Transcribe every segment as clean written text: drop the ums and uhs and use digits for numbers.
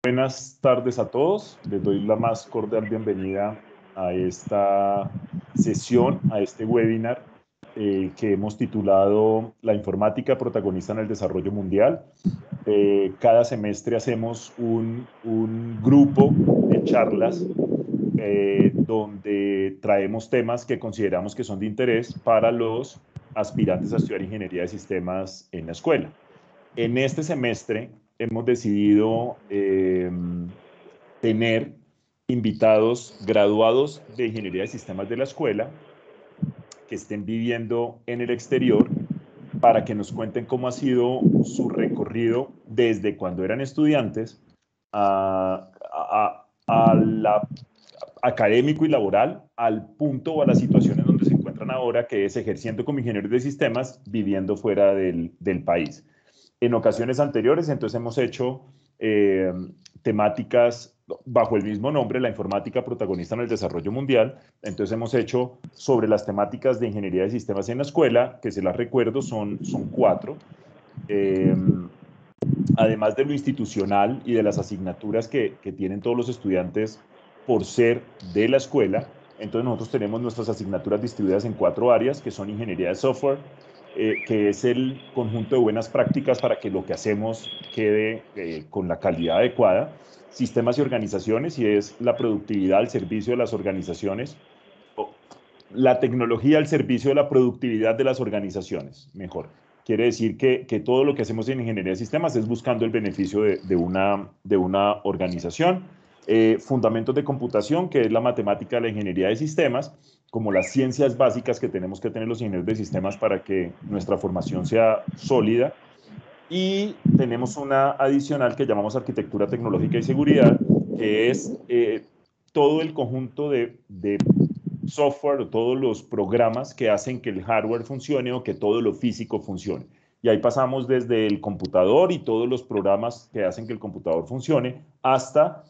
Buenas tardes a todos. Les doy la más cordial bienvenida a esta sesión, a este webinar que hemos titulado La informática protagonista en el desarrollo mundial. Cada semestre hacemos un grupo de charlas donde traemos temas que consideramos que son de interés para los aspirantes a estudiar ingeniería de sistemas en la escuela. En este semestre hemos decidido tener invitados graduados de ingeniería de sistemas de la escuela que estén viviendo en el exterior para que nos cuenten cómo ha sido su recorrido desde cuando eran estudiantes a la académico y laboral al punto o a la situación en donde se encuentran ahora, que es ejerciendo como ingenieros de sistemas, viviendo fuera del país. En ocasiones anteriores, entonces hemos hecho temáticas bajo el mismo nombre, la informática protagonista en el desarrollo mundial. Entonces hemos hecho sobre las temáticas de ingeniería de sistemas en la escuela, que se las recuerdo, son 4. Además de lo institucional y de las asignaturas que tienen todos los estudiantes por ser de la escuela, entonces nosotros tenemos nuestras asignaturas distribuidas en 4 áreas, que son ingeniería de software, que es el conjunto de buenas prácticas para que lo que hacemos quede con la calidad adecuada, sistemas y organizaciones, y es la productividad al servicio de las organizaciones, la tecnología al servicio de la productividad de las organizaciones, mejor. Quiere decir que todo lo que hacemos en ingeniería de sistemas es buscando el beneficio de una organización. Fundamentos de computación, que es la matemática de la ingeniería de sistemas, como las ciencias básicas que tenemos que tener los ingenieros de sistemas para que nuestra formación sea sólida. Y tenemos una adicional que llamamos arquitectura tecnológica y seguridad, que es todo el conjunto de software o todos los programas que hacen que el hardware funcione o que todo lo físico funcione. Y ahí pasamos desde el computador y todos los programas que hacen que el computador funcione hasta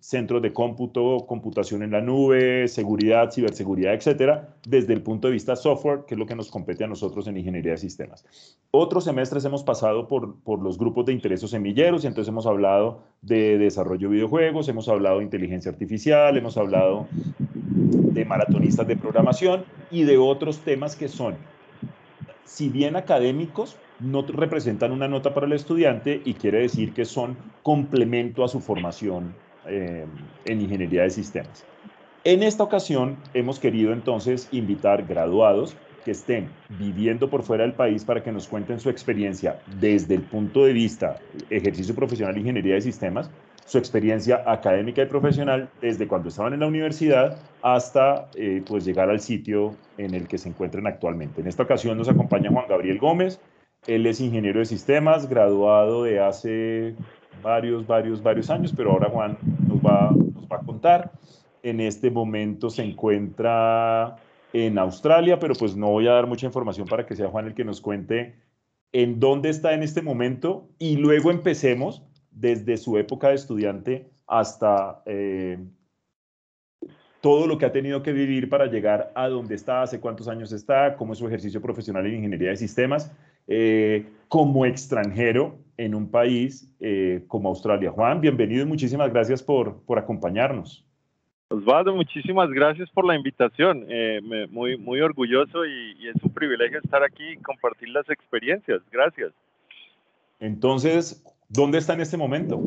centros de cómputo, computación en la nube, seguridad, ciberseguridad, etcétera, desde el punto de vista software, que es lo que nos compete a nosotros en ingeniería de sistemas. Otros semestres hemos pasado por los grupos de interés o semilleros y entonces hemos hablado de desarrollo de videojuegos, hemos hablado de inteligencia artificial, hemos hablado de maratonistas de programación y de otros temas que son, si bien académicos, no representan una nota para el estudiante y quiere decir que son complemento a su formación en ingeniería de sistemas. En esta ocasión hemos querido entonces invitar graduados que estén viviendo por fuera del país para que nos cuenten su experiencia desde el punto de vista ejercicio profesional de ingeniería de sistemas, su experiencia académica y profesional desde cuando estaban en la universidad hasta pues llegar al sitio en el que se encuentran actualmente. En esta ocasión nos acompaña Juan Gabriel Gómez. Él es ingeniero de sistemas, graduado de hace varios años, pero ahora Juan nos va a contar. En este momento se encuentra en Australia, pero pues no voy a dar mucha información para que sea Juan el que nos cuente en dónde está en este momento y luego empecemos desde su época de estudiante hasta todo lo que ha tenido que vivir para llegar a donde está, hace cuántos años está, cómo es su ejercicio profesional en ingeniería de sistemas, como extranjero en un país como Australia. Juan, bienvenido y muchísimas gracias por acompañarnos. Osvaldo, muchísimas gracias por la invitación. Muy orgulloso y es un privilegio estar aquí y compartir las experiencias. Gracias. Entonces, ¿dónde está en este momento?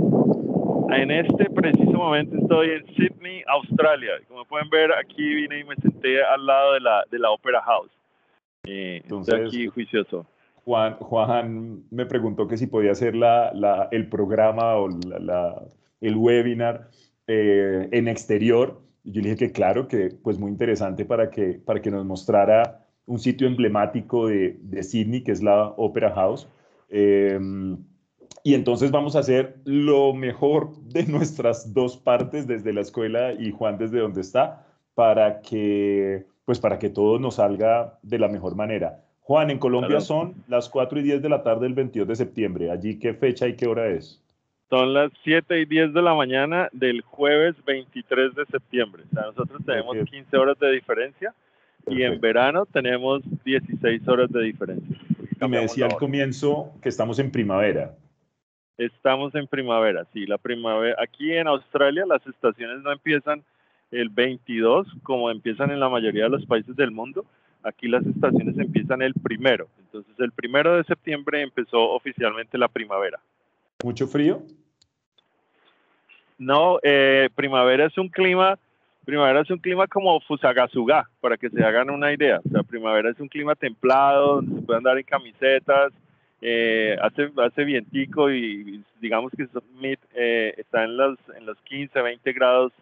En este preciso momento estoy en Sydney, Australia. Como pueden ver, aquí vine y me senté al lado de la Opera House. Estoy Entonces, aquí juicioso. Juan me preguntó que si podía hacer el programa o el webinar en exterior. Yo le dije que claro, que pues muy interesante para que nos mostrara un sitio emblemático de Sydney, que es la Opera House. Eh, y entonces vamos a hacer lo mejor de nuestras dos partes, desde la escuela y Juan desde donde está, pues para que todo nos salga de la mejor manera. Juan, en Colombia Claro. son las 4:10 de la tarde del 22 de septiembre. ¿Allí qué fecha y qué hora es? Son las 7:10 de la mañana del jueves 23 de septiembre. O sea, nosotros tenemos 15 horas de diferencia y en Perfecto. verano tenemos 16 horas de diferencia. Y me Cambiamos decía la al hora. comienzo que estamos en primavera. Estamos en primavera, sí, la primavera. Aquí en Australia las estaciones no empiezan el 22 como empiezan en la mayoría de los países del mundo. Aquí las estaciones empiezan el primero. Entonces el 1 de septiembre empezó oficialmente la primavera. ¿Mucho frío? No, primavera es un clima como Fusagasugá, para que se hagan una idea. O sea, primavera es un clima templado, donde se puede andar en camisetas, hace vientico y digamos que está en los 15, 20 grados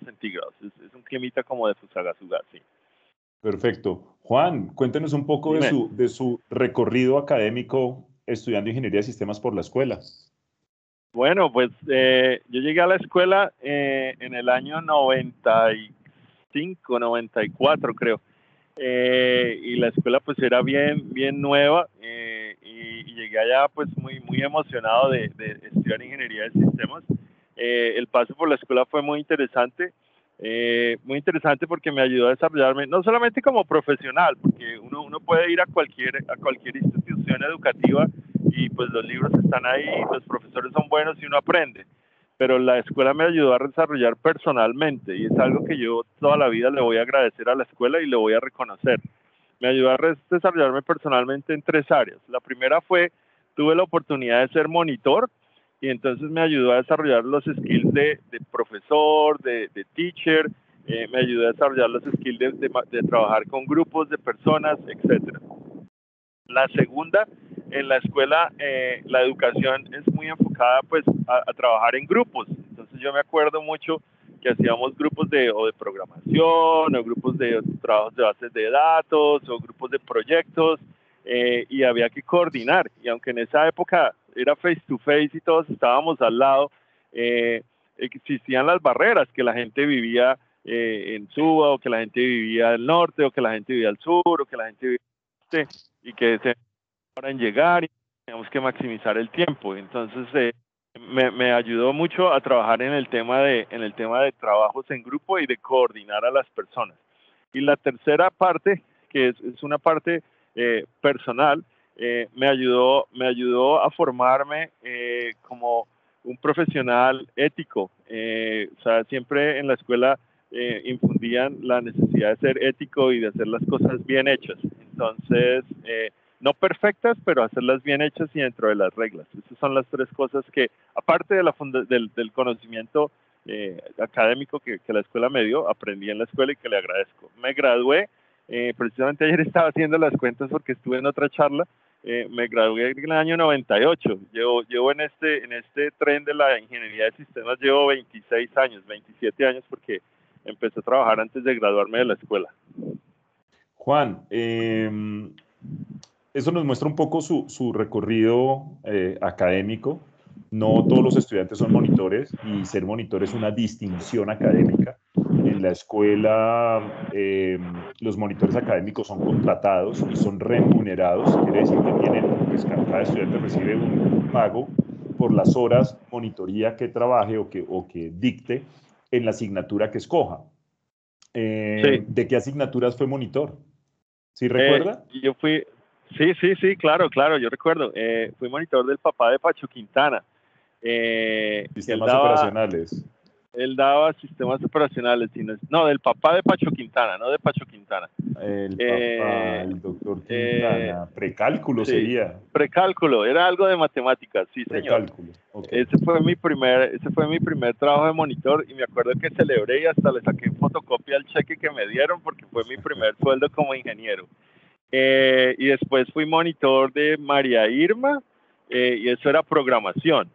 centígrados. Es un climita como de Fusagasugá, sí. Perfecto. Juan, cuéntenos un poco Dime. de su recorrido académico estudiando ingeniería de sistemas por la escuela. Bueno, pues yo llegué a la escuela en el año 95, 94 creo. Y la escuela pues era bien nueva y llegué allá pues muy emocionado de estudiar ingeniería de sistemas. El paso por la escuela fue muy interesante porque me ayudó a desarrollarme no solamente como profesional, porque uno puede ir a cualquier institución educativa y pues los libros están ahí, los profesores son buenos y uno aprende, pero la escuela me ayudó a desarrollar personalmente y es algo que yo toda la vida le voy a agradecer a la escuela y le voy a reconocer. Me ayudó a desarrollarme personalmente en 3 áreas. La primera fue, tuve la oportunidad de ser monitor y entonces me ayudó a desarrollar los skills de profesor, de teacher, me ayudó a desarrollar los skills de trabajar con grupos de personas, etcétera. La segunda, en la escuela, la educación es muy enfocada pues a trabajar en grupos. Entonces yo me acuerdo mucho que hacíamos grupos o de programación, o grupos de trabajos de bases de datos, o grupos de proyectos, y había que coordinar. Y aunque en esa época era face to face y todos estábamos al lado, existían las barreras que la gente vivía en Suba, o que la gente vivía al norte, o que la gente vivía al sur, o que la gente vivía al este, y que se demoran en llegar y tenemos que maximizar el tiempo. Entonces me ayudó mucho a trabajar en el tema de trabajos en grupo y de coordinar a las personas. Y la tercera parte, que es una parte personal, me ayudó a formarme como un profesional ético. O sea, siempre en la escuela infundían la necesidad de ser ético y de hacer las cosas bien hechas. Entonces, no perfectas, pero hacerlas bien hechas y dentro de las reglas. Esas son las tres cosas que, aparte del conocimiento académico que la escuela me dio, aprendí en la escuela y que le agradezco. Me gradué, precisamente ayer estaba haciendo las cuentas porque estuve en otra charla, me gradué en el año 98. Llevo en este tren de la ingeniería de sistemas, llevo 26 años, 27 años, porque empecé a trabajar antes de graduarme de la escuela. Juan, eso nos muestra un poco su recorrido académico. No todos los estudiantes son monitores y ser monitor es una distinción académica. En la escuela, los monitores académicos son contratados y son remunerados. Quiere decir que pues cada estudiante recibe un pago por las horas monitoría que trabaje o que dicte en la asignatura que escoja. Sí. ¿De qué asignaturas fue monitor? ¿Sí recuerda? Yo fui, sí, claro, yo recuerdo. Fui monitor del papá de Pacho Quintana, que Sistemas operacionales. él daba sistemas operacionales, no, del papá de Pacho Quintana, no de Pacho Quintana. El papá, el doctor Eh, Quintana. Precálculo sí, sería. precálculo, era algo de matemáticas, sí, señor. Precálculo, ok. Ese fue mi primer trabajo de monitor y me acuerdo que celebré y hasta le saqué fotocopia al cheque que me dieron porque fue mi primer sueldo como ingeniero. Y después fui monitor de María Irma y eso era programación.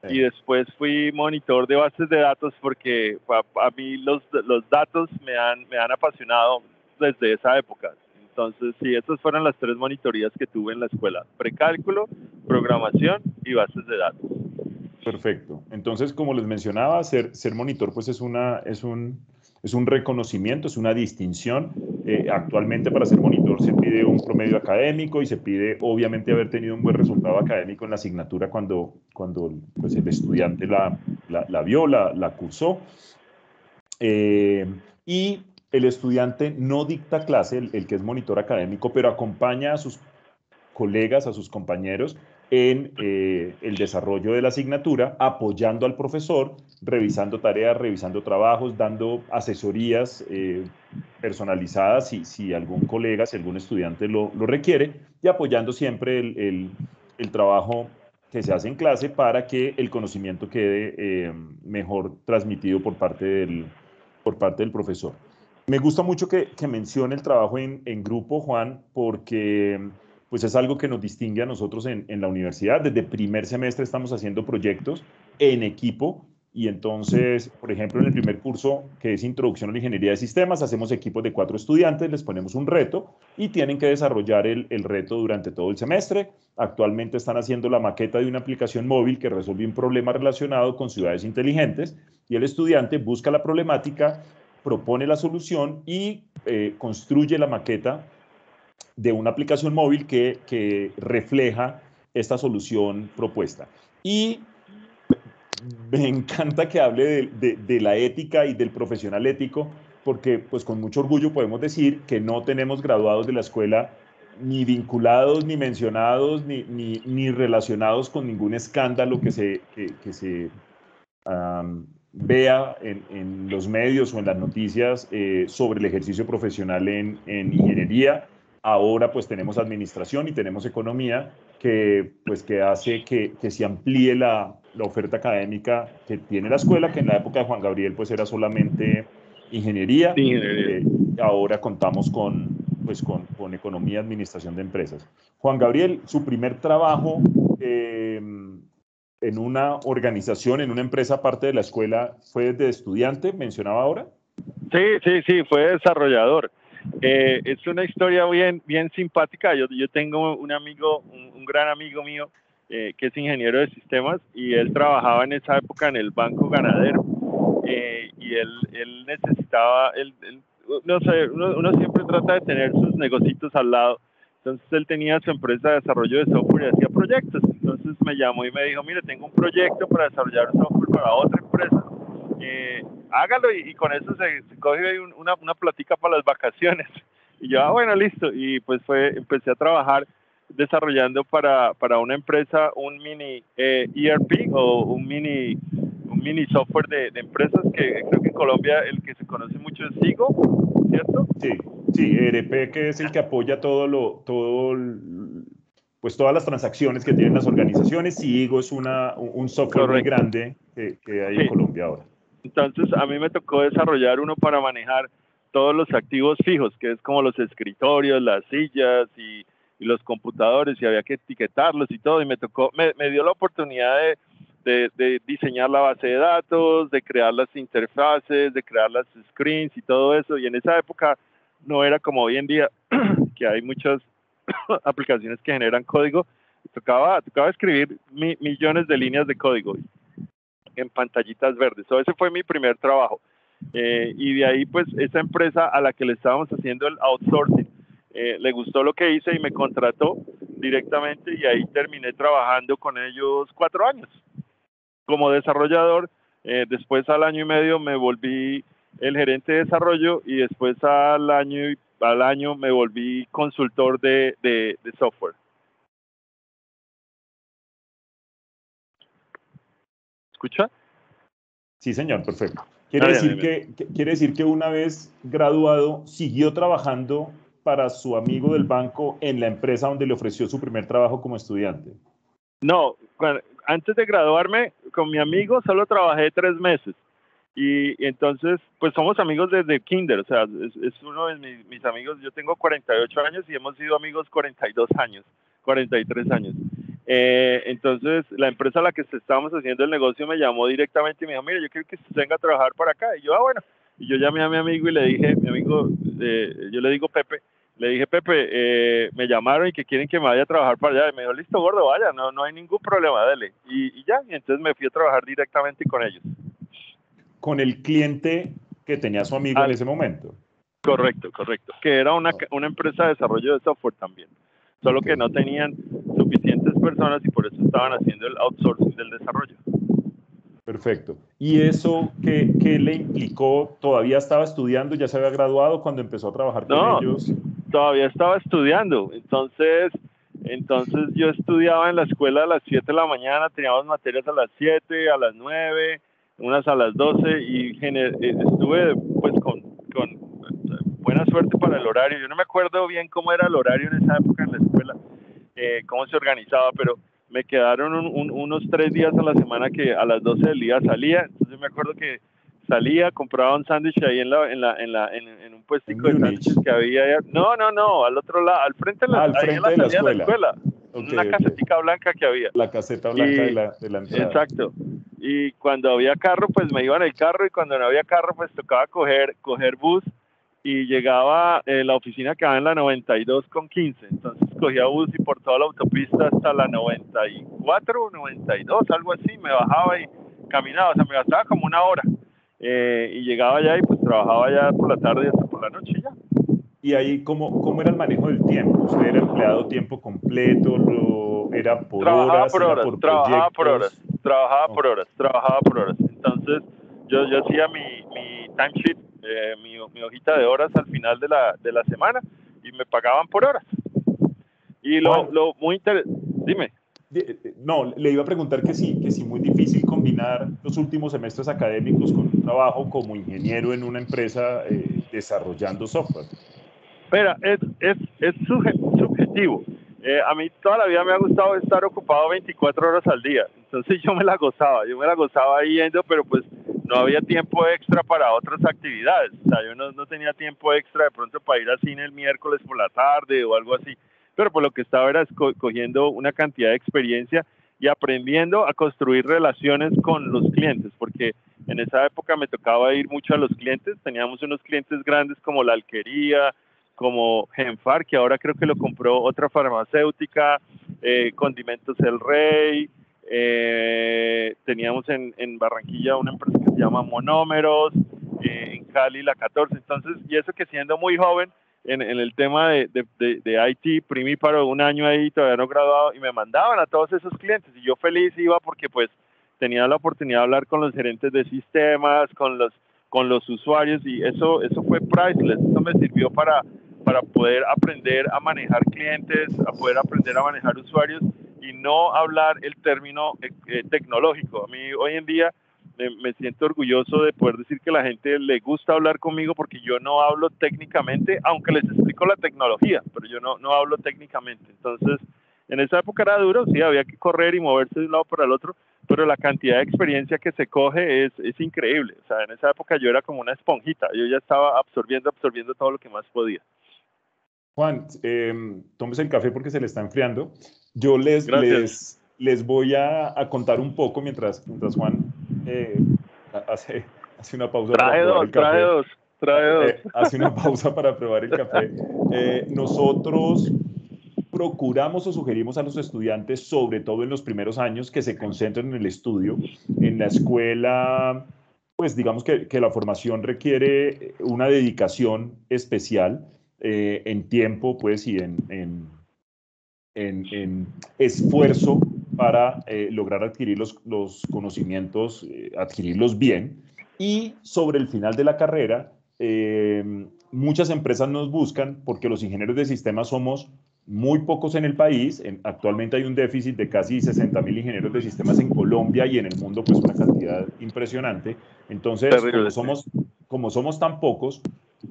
Y después fui monitor de bases de datos porque a mí los datos me han apasionado desde esa época. Entonces, sí, esas fueron las 3 monitorías que tuve en la escuela: precálculo, programación y bases de datos. Perfecto. Entonces, como les mencionaba, ser monitor pues es un reconocimiento, es una distinción. Actualmente para ser monitor se pide un promedio académico y se pide obviamente haber tenido un buen resultado académico en la asignatura cuando pues, el estudiante la vio, la cursó. Y el estudiante no dicta clase, el que es monitor académico, pero acompaña a sus colegas, a sus compañeros en el desarrollo de la asignatura, apoyando al profesor, revisando tareas, revisando trabajos, dando asesorías personalizadas si algún colega, si algún estudiante lo requiere, y apoyando siempre el trabajo que se hace en clase para que el conocimiento quede mejor transmitido por parte del profesor. Me gusta mucho que mencione el trabajo en grupo, Juan, porque pues es algo que nos distingue a nosotros en la universidad. Desde primer semestre estamos haciendo proyectos en equipo y entonces, por ejemplo, en el primer curso, que es Introducción a la Ingeniería de Sistemas, hacemos equipos de 4 estudiantes, les ponemos un reto y tienen que desarrollar el reto durante todo el semestre. Actualmente están haciendo la maqueta de una aplicación móvil que resuelve un problema relacionado con ciudades inteligentes y el estudiante busca la problemática, propone la solución y construye la maqueta de una aplicación móvil que refleja esta solución propuesta. Y me encanta que hable de la ética y del profesional ético, porque pues con mucho orgullo podemos decir que no tenemos graduados de la escuela ni vinculados, ni mencionados, ni relacionados con ningún escándalo que se vea en los medios o en las noticias sobre el ejercicio profesional en ingeniería. Ahora pues tenemos administración y tenemos economía que hace que se amplíe la oferta académica que tiene la escuela, que en la época de Juan Gabriel pues era solamente ingeniería. Ahora contamos con economía y administración de empresas. Juan Gabriel, su primer trabajo en una organización, en una empresa aparte de la escuela, ¿fue de estudiante, mencionaba ahora? Sí, fue desarrollador. Es una historia bien simpática. Yo tengo un amigo, un gran amigo mío, que es ingeniero de sistemas, y él trabajaba en esa época en el Banco Ganadero. Y él necesitaba, no sé, uno siempre trata de tener sus negocios al lado. Entonces él tenía su empresa de desarrollo de software y hacía proyectos. Entonces me llamó y me dijo, mire, tengo un proyecto para desarrollar software para otra empresa. Hágalo, y con eso se coge una platica para las vacaciones. Y yo, bueno, listo. Y pues empecé a trabajar desarrollando para una empresa un mini ERP o un mini software de empresas, que creo que en Colombia el que se conoce mucho es Sigo, ¿cierto? Sí, ERP, que es el que apoya pues todas las transacciones que tienen las organizaciones. Sigo es un software muy grande que hay en Colombia ahora. Entonces a mí me tocó desarrollar uno para manejar todos los activos fijos, que es como los escritorios, las sillas y los computadores, y había que etiquetarlos y todo, y me dio la oportunidad de diseñar la base de datos, de crear las interfaces, de crear las screens y todo eso. Y en esa época no era como hoy en día, que hay muchas aplicaciones que generan código. Tocaba escribir millones de líneas de código en pantallitas verdes. Ese fue mi primer trabajo. Y de ahí, pues, esa empresa a la que le estábamos haciendo el outsourcing, le gustó lo que hice y me contrató directamente, y ahí terminé trabajando con ellos 4 años como desarrollador. Después, al año y medio, me volví el gerente de desarrollo, y después al año me volví consultor de software. ¿Escucha? Sí, señor, perfecto. Quiere decir que una vez graduado, siguió trabajando para su amigo del banco en la empresa donde le ofreció su primer trabajo como estudiante. No, antes de graduarme, con mi amigo solo trabajé 3 meses. Y entonces, pues somos amigos desde kinder, o sea, es uno de mis amigos. Yo tengo 48 años y hemos sido amigos 42 años, 43 años. Entonces, la empresa a la que estábamos haciendo el negocio me llamó directamente y me dijo, mire, yo quiero que usted venga a trabajar para acá. Y yo, bueno. Y yo llamé a mi amigo y le dije, yo le digo Pepe, le dije, Pepe, me llamaron y que quieren que me vaya a trabajar para allá. Y me dijo, listo, gordo, vaya, no hay ningún problema, dale. Y ya, y entonces me fui a trabajar directamente con ellos. Con el cliente que tenía su amigo en ese momento. Correcto. Que era una empresa de desarrollo de software también. Solo que no tenían suficientes personas y por eso estaban haciendo el outsourcing del desarrollo. Perfecto. ¿Y eso qué le implicó? ¿Todavía estaba estudiando? ¿Ya se había graduado cuando empezó a trabajar con ellos? Todavía estaba estudiando. Entonces, Entonces yo estudiaba en la escuela a las 7 de la mañana, teníamos materias a las 7, a las 9, unas a las 12 y estuve pues con buena suerte para el horario. Yo no me acuerdo bien cómo era el horario en esa época en la escuela, cómo se organizaba, pero me quedaron unos 3 días a la semana que a las 12 del día salía. Entonces me acuerdo que salía, compraba un sándwich ahí en un puestico de sándwiches que había allá. No, al otro lado, al frente de al ahí en frente la de la salida de la escuela. escuela, una Okay. casetica blanca que había. La caseta blanca de la entrada. Exacto. Y cuando había carro, pues me iba en el carro, y cuando no había carro, pues tocaba coger bus, y llegaba, la oficina quedaba en la 92 con 15, entonces cogía bus y por toda la autopista hasta la 94 o 92, algo así, me bajaba y caminaba, o sea, me gastaba como una hora, y llegaba allá y pues trabajaba allá por la tarde hasta por la noche ya. Y ahí, ¿cómo era el manejo del tiempo? ¿Usted era empleado tiempo completo? ¿Era por horas? ¿Era por proyectos? Trabajaba por horas. Entonces, yo hacía mi timesheet, mi hojita de horas al final de la semana, y me pagaban por horas. Y Juan, lo muy interesante, dime. no, le iba a preguntar que sí, muy difícil combinar los últimos semestres académicos con un trabajo como ingeniero en una empresa desarrollando software. Espera, es subjetivo. A mí toda la vida me ha gustado estar ocupado 24 horas al día, entonces yo me la gozaba ahí yendo, pero pues no había tiempo extra para otras actividades. O sea, yo no tenía tiempo extra de pronto para ir al cine el miércoles por la tarde o algo así, pero por lo que estaba era cogiendo una cantidad de experiencia y aprendiendo a construir relaciones con los clientes, porque en esa época me tocaba ir mucho a los clientes. Teníamos unos clientes grandes como la alquería, como Genfar, que ahora creo que lo compró otra farmacéutica, Condimentos El Rey, teníamos en Barranquilla una empresa que se llama Monómeros, en Cali la 14. Entonces, y eso que siendo muy joven en el tema de IT, primíparo, un año ahí, todavía no graduado, y me mandaban a todos esos clientes, y yo feliz iba porque pues tenía la oportunidad de hablar con los gerentes de sistemas, con los usuarios, y eso fue priceless. Eso me sirvió para poder aprender a manejar clientes, a poder aprender a manejar usuarios, y no hablar el término tecnológico. A mí hoy en día me siento orgulloso de poder decir que a la gente le gusta hablar conmigo, porque yo no hablo técnicamente, aunque les explico la tecnología, pero yo no hablo técnicamente. Entonces, en esa época era duro, sí, había que correr y moverse de un lado para el otro, pero la cantidad de experiencia que se coge es increíble. O sea, en esa época yo era como una esponjita, yo ya estaba absorbiendo todo lo que más podía. Juan, tómese el café porque se le está enfriando. Yo Gracias. les voy a contar un poco mientras Juan hace una pausa para probar el Trae café. dos, trae dos. Hace una pausa para probar el café. Nosotros procuramos o sugerimos a los estudiantes, sobre todo en los primeros años, que se concentren en el estudio. En la escuela, pues digamos que la formación requiere una dedicación especial en tiempo, pues, y en esfuerzo para lograr adquirir los conocimientos, adquirirlos bien. Y sobre el final de la carrera, muchas empresas nos buscan porque los ingenieros de sistemas somos muy pocos en el país. Actualmente hay un déficit de casi 60.000 ingenieros de sistemas en Colombia, y en el mundo pues una cantidad impresionante. Entonces, Terrible, sí. como somos tan pocos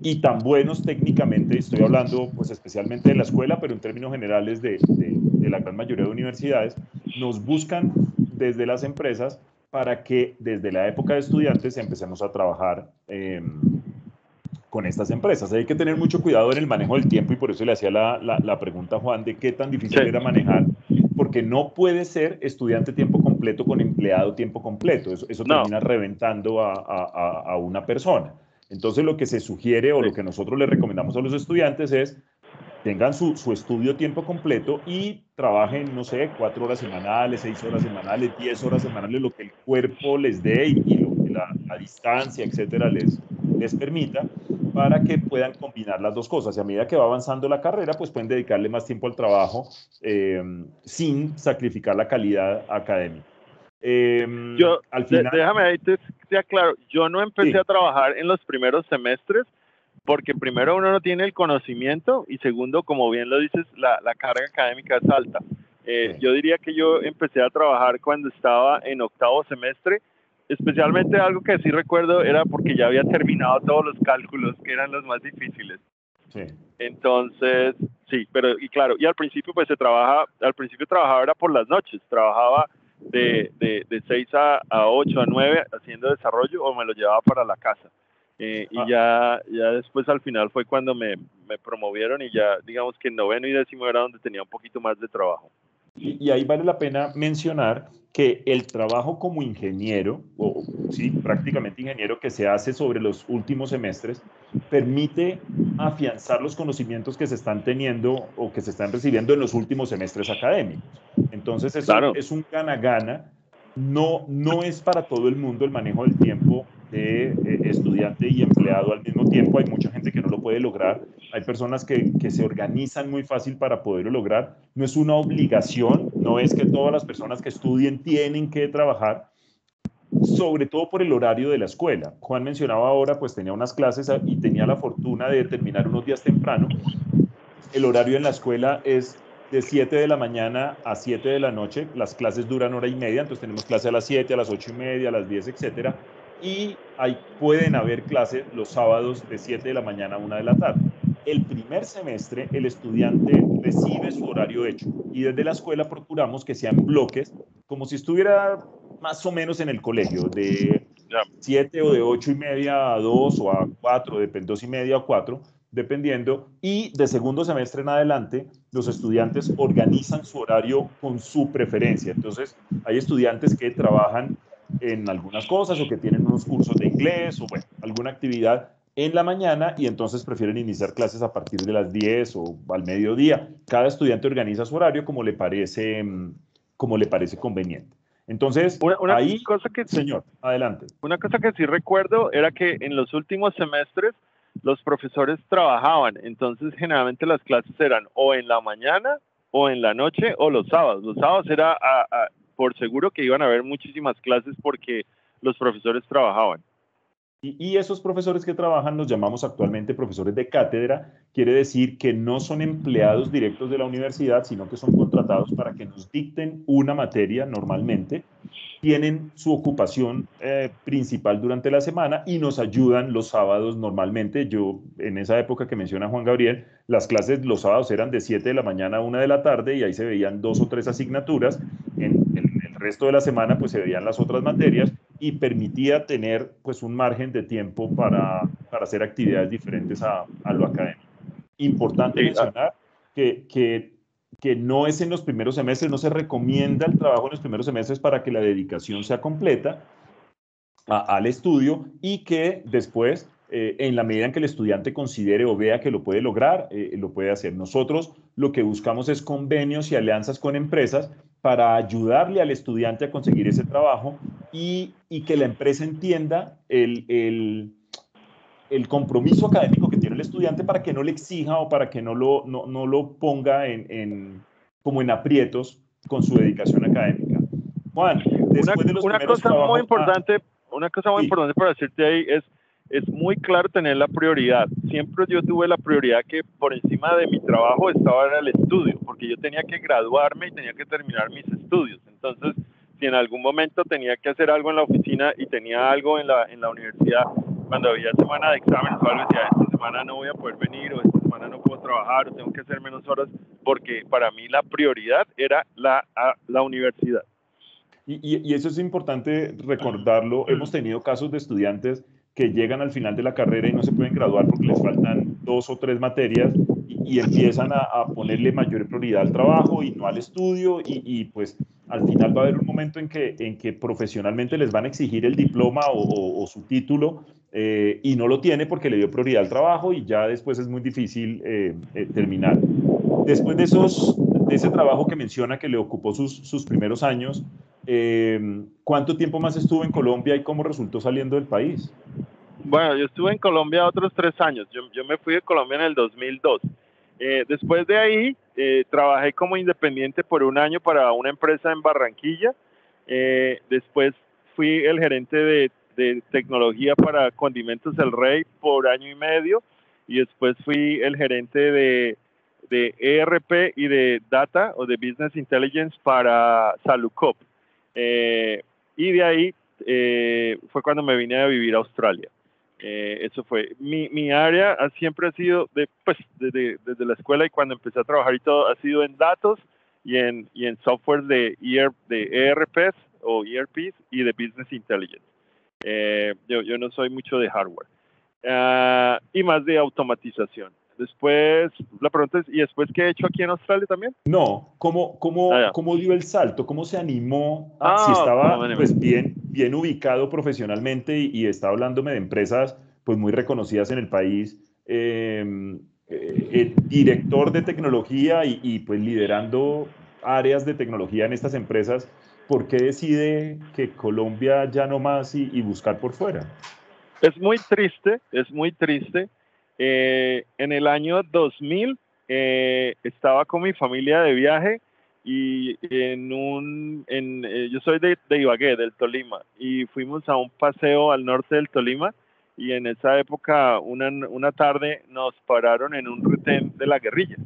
y tan buenos técnicamente, estoy hablando pues especialmente de la escuela, pero en términos generales de la gran mayoría de universidades, nos buscan desde las empresas para que desde la época de estudiantes empecemos a trabajar con estas empresas. Hay que tener mucho cuidado en el manejo del tiempo, y por eso le hacía la pregunta a Juan de qué tan difícil era Sí, manejar, porque no puede ser estudiante tiempo completo con empleado tiempo completo. Eso no, termina reventando a una persona. Entonces, lo que se sugiere o sí. lo que nosotros le recomendamos a los estudiantes es tengan su estudio tiempo completo y trabajen, no sé, 4 horas semanales, 6 horas semanales, 10 horas semanales, lo que el cuerpo les dé y lo que la distancia, etcétera, les permita, para que puedan combinar las dos cosas. Y a medida que va avanzando la carrera, pues pueden dedicarle más tiempo al trabajo sin sacrificar la calidad académica. Al final, Déjame ahí te aclaro, yo no empecé a sí, trabajar en los primeros semestres porque primero uno no tiene el conocimiento y segundo, como bien lo dices, la carga académica es alta. Sí. Yo diría que yo empecé a trabajar cuando estaba en octavo semestre, especialmente algo que sí recuerdo era porque ya había terminado todos los cálculos, que eran los más difíciles. Sí. Entonces, sí, pero y claro, y al principio pues al principio trabajaba era por las noches, trabajaba de 6 a 8 a 9 haciendo desarrollo o me lo llevaba para la casa. Y Ah, ya después al final fue cuando me promovieron y ya digamos que en noveno y décimo era donde tenía un poquito más de trabajo. y ahí vale la pena mencionar que el trabajo como ingeniero, o sí, prácticamente ingeniero que se hace sobre los últimos semestres, permite afianzar los conocimientos que se están teniendo o que se están recibiendo en los últimos semestres académicos. Entonces, eso Claro, es un gana-gana. No, no es para todo el mundo el manejo del tiempo de estudiante y empleado al mismo tiempo. Hay mucha gente que no lo puede lograr. Hay personas que se organizan muy fácil para poderlo lograr. No es una obligación, no es que todas las personas que estudien tienen que trabajar, sobre todo por el horario de la escuela. Juan mencionaba ahora, pues tenía unas clases y tenía la fortuna de terminar unos días temprano. El horario en la escuela es de 7 de la mañana a 7 de la noche. Las clases duran hora y media, entonces tenemos clase a las 7, a las 8 y media, a las 10, etcétera. Y pueden haber clases los sábados de 7 de la mañana a 1 de la tarde. El primer semestre el estudiante recibe su horario hecho y desde la escuela procuramos que sean bloques, como si estuviera más o menos en el colegio, de ya. 7 o de 8 y media a 2 o a 4, de 2 y media a 4, dependiendo. Y de segundo semestre en adelante, los estudiantes organizan su horario con su preferencia. Entonces, hay estudiantes que trabajan en algunas cosas o que tienen unos cursos de inglés o, bueno, alguna actividad en la mañana y entonces prefieren iniciar clases a partir de las 10 o al mediodía. Cada estudiante organiza su horario como le parece conveniente. Entonces, Una ahí, cosa que señor, adelante. Una cosa que sí recuerdo era que en los últimos semestres los profesores trabajaban, entonces generalmente las clases eran o en la mañana o en la noche o los sábados. Los sábados era por seguro que iban a haber muchísimas clases porque los profesores trabajaban. Y esos profesores que trabajan los llamamos actualmente profesores de cátedra, quiere decir que no son empleados directos de la universidad, sino que son contratados para que nos dicten una materia normalmente, tienen su ocupación principal durante la semana y nos ayudan los sábados normalmente. Yo, en esa época que menciona Juan Gabriel, las clases los sábados eran de 7 de la mañana a 1 de la tarde y ahí se veían 2 o 3 asignaturas. En el resto de la semana, pues se veían las otras materias y permitía tener pues un margen de tiempo para hacer actividades diferentes a lo académico. Importante Sí, mencionar que, que, que no es en los primeros semestres, no se recomienda el trabajo en los primeros semestres para que la dedicación sea completa al estudio y que después, en la medida en que el estudiante considere o vea que lo puede lograr, lo puede hacer. Nosotros lo que buscamos es convenios y alianzas con empresas para ayudarle al estudiante a conseguir ese trabajo y que la empresa entienda el compromiso académico que tiene el estudiante para que no le exija o para que no lo ponga como en aprietos con su dedicación académica. Juan, después de los una primeros cosa muy trabajos, importante, una cosa muy sí, importante para decirte ahí es muy claro tener la prioridad. Siempre yo tuve la prioridad que por encima de mi trabajo estaba en el estudio, porque yo tenía que graduarme y tenía que terminar mis estudios. Entonces, si en algún momento tenía que hacer algo en la oficina y tenía algo en la universidad, cuando había semana de exámenes o algo, decía, esta semana no voy a poder venir o esta semana no puedo trabajar o tengo que hacer menos horas, porque para mí la prioridad era la universidad. y eso es importante recordarlo. Hemos tenido casos de estudiantes que llegan al final de la carrera y no se pueden graduar porque les faltan 2 o 3 materias y empiezan a ponerle mayor prioridad al trabajo y no al estudio pues al final va a haber un momento en que profesionalmente les van a exigir el diploma o su título y no lo tiene porque le dio prioridad al trabajo y ya después es muy difícil terminar. Después de ese trabajo que menciona que le ocupó sus primeros años, ¿cuánto tiempo más estuvo en Colombia y cómo resultó saliendo del país? Bueno, yo estuve en Colombia otros 3 años. Yo me fui de Colombia en el 2002. Después de ahí, trabajé como independiente por un año para una empresa en Barranquilla. Después fui el gerente de tecnología para Condimentos El Rey por año y medio. y después fui el gerente de ERP y de Data o de Business Intelligence para Salucop. Y de ahí fue cuando me vine a vivir a Australia. Eso fue. Mi área siempre ha sido, desde la escuela y cuando empecé a trabajar y todo, ha sido en datos y en software de ERPs o ERPs y de Business Intelligence. Yo no soy mucho de hardware. Y más de automatización. Después, la pregunta es, ¿y después qué he hecho aquí en Australia también? No, ¿cómo dio el salto? ¿Cómo se animó si estaba pues bien ubicado profesionalmente y estaba hablándome de empresas pues muy reconocidas en el país, director de tecnología y pues liderando áreas de tecnología en estas empresas? ¿Por qué decide que Colombia ya no más y buscar por fuera? Es muy triste, es muy triste. En el año 2000 estaba con mi familia de viaje y yo soy de Ibagué, del Tolima, y fuimos a un paseo al norte del Tolima y en esa época, una tarde, nos pararon en un retén de la guerrilla.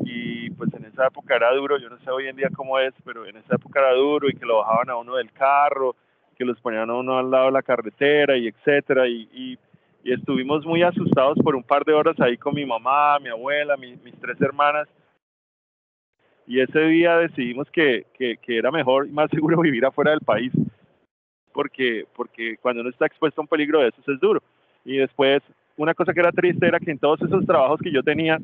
Y pues en esa época era duro, yo no sé hoy en día cómo es, pero en esa época era duro y que lo bajaban a uno del carro, que los ponían a uno al lado de la carretera y etcétera. Y estuvimos muy asustados por un par de horas ahí con mi mamá, mi abuela, mis 3 hermanas. Y ese día decidimos que era mejor y más seguro vivir afuera del país, porque cuando uno está expuesto a un peligro de esos es duro. Y después, una cosa que era triste era que en todos esos trabajos que yo tenía,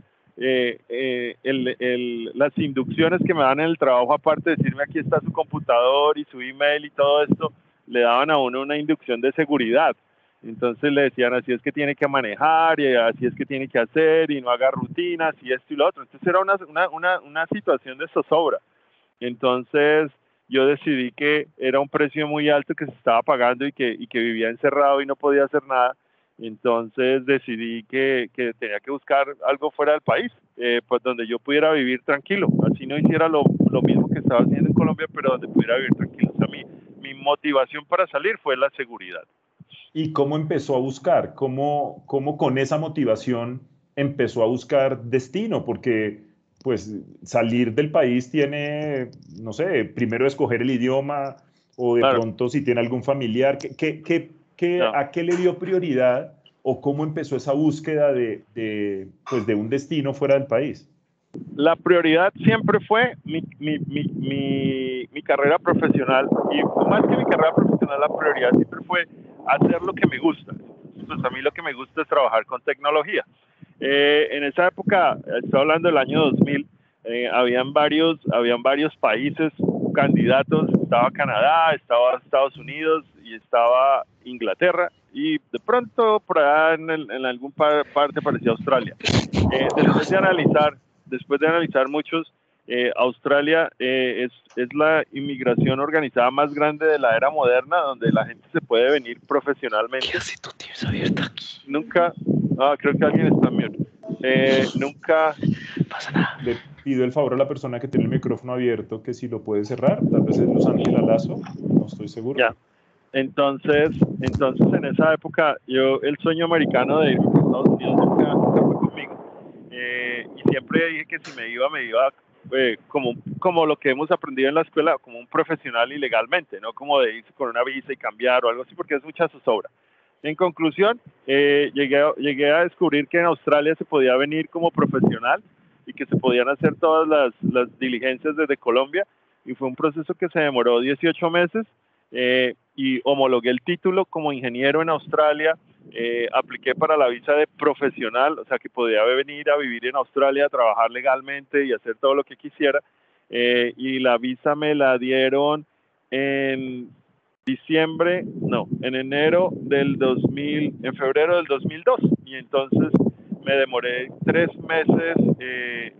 las inducciones que me dan en el trabajo, aparte de decirme aquí está su computador y su email y todo esto, le daban a uno una inducción de seguridad. Entonces le decían, así es que tiene que manejar y así es que tiene que hacer y no haga rutinas y esto y lo otro. Entonces era una situación de zozobra. Entonces yo decidí que era un precio muy alto que se estaba pagando y que vivía encerrado y no podía hacer nada. Entonces decidí que tenía que buscar algo fuera del país, pues donde yo pudiera vivir tranquilo, así no hiciera lo mismo que estaba haciendo en Colombia, pero donde pudiera vivir tranquilo. O sea, mi motivación para salir fue la seguridad. ¿Y cómo empezó a buscar? ¿Cómo con esa motivación empezó a buscar destino? Porque pues salir del país tiene, no sé, primero escoger el idioma o de Claro, pronto si tiene algún familiar. no. ¿A qué le dio prioridad o cómo empezó esa búsqueda pues de un destino fuera del país? La prioridad siempre fue mi carrera profesional y más que mi carrera profesional, la prioridad siempre fue hacer lo que me gusta. Pues a mí lo que me gusta es trabajar con tecnología. En esa época, estoy hablando del año 2000, habían varios países candidatos, estaba Canadá, estaba Estados Unidos y estaba Inglaterra y de pronto por allá en algún parte parecía Australia. Después de analizar muchos, Australia es la inmigración organizada más grande de la era moderna, donde la gente se puede venir profesionalmente. ¿Qué hace tu Teams abierta aquí? Nunca, creo que alguien está en mute. Nunca pasa nada. Le pido el favor a la persona que tiene el micrófono abierto que si lo puede cerrar, tal vez es Luz Ángela Lazo, no estoy seguro. Ya. Entonces en esa época, el sueño americano de irme a Estados Unidos nunca fue conmigo. Y siempre dije que si me iba como lo que hemos aprendido en la escuela, como un profesional ilegalmente, no como de irse con una visa y cambiar o algo así, porque es mucha zozobra. En conclusión, llegué a descubrir que en Australia se podía venir como profesional y que se podían hacer todas las diligencias desde Colombia, y fue un proceso que se demoró 18 meses. Y homologué el título como ingeniero en Australia, apliqué para la visa de profesional, o sea que podía venir a vivir en Australia, trabajar legalmente y hacer todo lo que quisiera, y la visa me la dieron en en febrero del 2002, y entonces me demoré 3 meses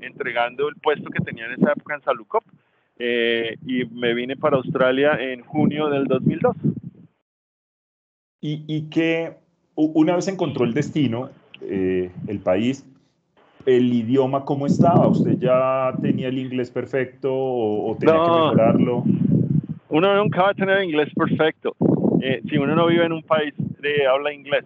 entregando el puesto que tenía en esa época en Salucop. Y me vine para Australia en junio del 2002. Y que una vez encontró el destino, el país, el idioma, ¿cómo estaba? ¿Usted ya tenía el inglés perfecto o tenía que No, mejorarlo? uno nunca va a tener inglés perfecto si uno no vive en un país de habla inglés.